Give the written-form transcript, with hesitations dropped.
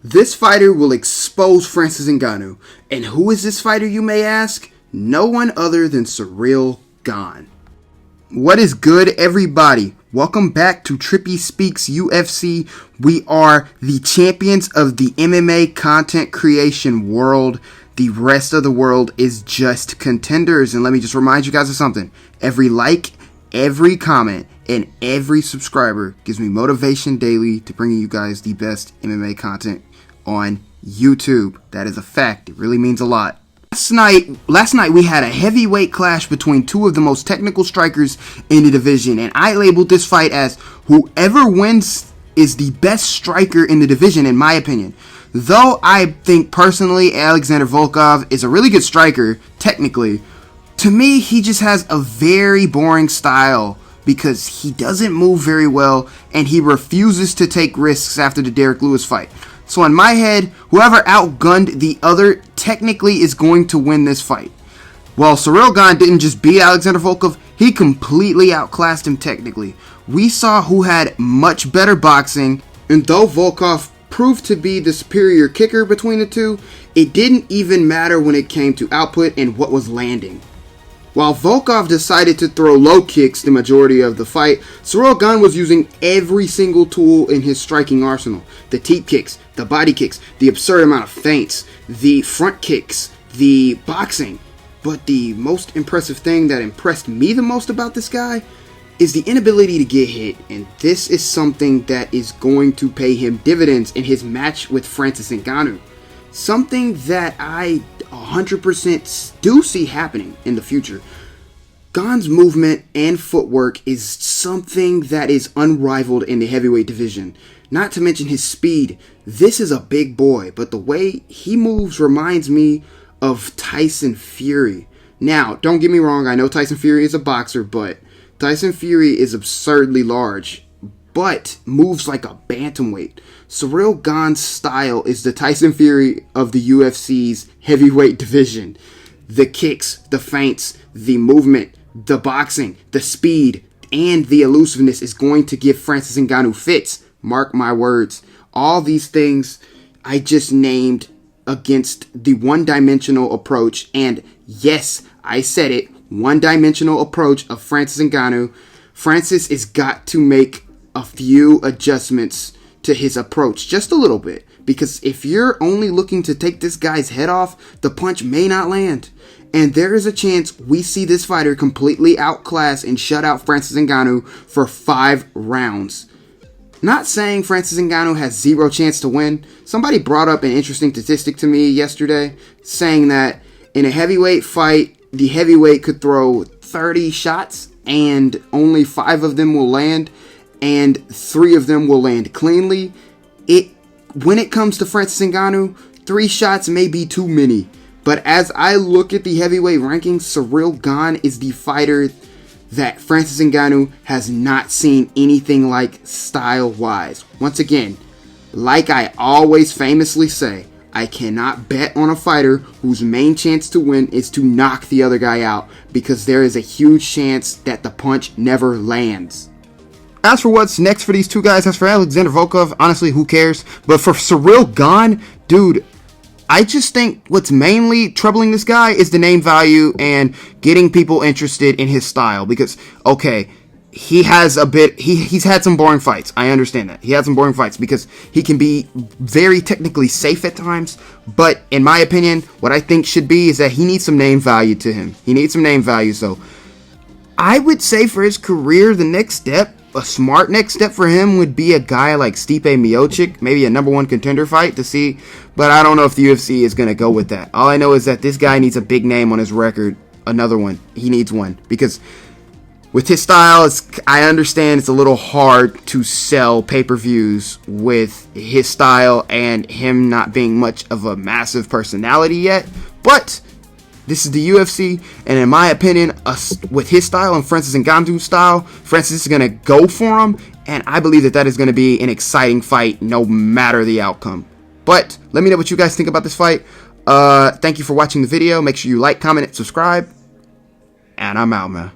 This fighter will expose Francis Ngannou. And who is this fighter, you may ask? No one other than Ciryl Gane. What is good, everybody? Welcome back to Trippy Speaks UFC. We are the champions of the MMA content creation world. The rest of the world is just contenders. And let me just remind you guys of something. Every like, every comment, and every subscriber gives me motivation daily to bring you guys the best MMA content on YouTube. That is a fact. It really means a lot. Last night we had a heavyweight clash between two of the most technical strikers in the division, and I labeled this fight as whoever wins is the best striker in the division, in my opinion. Though I think personally Alexander Volkov is a really good striker, technically, to me he just has a very boring style because he doesn't move very well and he refuses to take risks after the Derrick Lewis fight. So in my head, whoever outgunned the other technically is going to win this fight. Well, Ciryl Gane didn't just beat Alexander Volkov, he completely outclassed him technically. We saw who had much better boxing, and though Volkov proved to be the superior kicker between the two, it didn't even matter when it came to output and what was landing. While Volkov decided to throw low kicks the majority of the fight, Ciryl Gane was using every single tool in his striking arsenal. The teep kicks, the body kicks, the absurd amount of feints, the front kicks, the boxing. But the most impressive thing that impressed me the most about this guy is the inability to get hit, and this is something that is going to pay him dividends in his match with Francis Ngannou. Something that I 100% do see happening in the future. Gane's movement and footwork is something that is unrivaled in the heavyweight division. Not to mention his speed. This is a big boy, but the way he moves reminds me of Tyson Fury. Now, don't get me wrong, I know Tyson Fury is a boxer, but Tyson Fury is absurdly large, but moves like a bantamweight. Ciryl Gane's style is the Tyson Fury of the UFC's heavyweight division. The kicks, the feints, the movement, the boxing, the speed, and the elusiveness is going to give Francis Ngannou fits. Mark my words. All these things I just named against the one-dimensional approach, and yes, I said it, one-dimensional approach of Francis Ngannou. Francis has got to make a few adjustments to his approach, just a little bit, because if you're only looking to take this guy's head off, the punch may not land, and there is a chance we see this fighter completely outclass and shut out Francis Ngannou for 5 rounds. Not saying Francis Ngannou has zero chance to win. Somebody brought up an interesting statistic to me yesterday, saying that in a heavyweight fight, the heavyweight could throw 30 shots and only 5 of them will land, and 3 of them will land cleanly. When it comes to Francis Ngannou, 3 shots may be too many. But as I look at the heavyweight rankings, Ciryl Gane is the fighter that Francis Ngannou has not seen anything like style-wise. Once again, like I always famously say, I cannot bet on a fighter whose main chance to win is to knock the other guy out, because there is a huge chance that the punch never lands. As for what's next for these two guys, as for Alexander Volkov, honestly, who cares? But for Ciryl Gane, dude, I just think what's mainly troubling this guy is the name value and getting people interested in his style. Because, okay, he's had some boring fights. I understand that. He had some boring fights because he can be very technically safe at times. But in my opinion, what I think should be is that he needs some name value to him. He needs some name value. So I would say for his career, the next step, a smart next step for him would be a guy like Stipe Miocic, maybe a #1 contender fight to see, but I don't know if the UFC is going to go with that. All I know is that this guy needs a big name on his record, another one. He needs one, because with his style, I understand it's a little hard to sell pay-per-views with his style and him not being much of a massive personality yet, but this is the UFC, and in my opinion, with his style and Francis Ngannou's style, Francis is going to go for him, and I believe that is going to be an exciting fight no matter the outcome. But let me know what you guys think about this fight. Thank you for watching the video. Make sure you like, comment, and subscribe, and I'm out, man.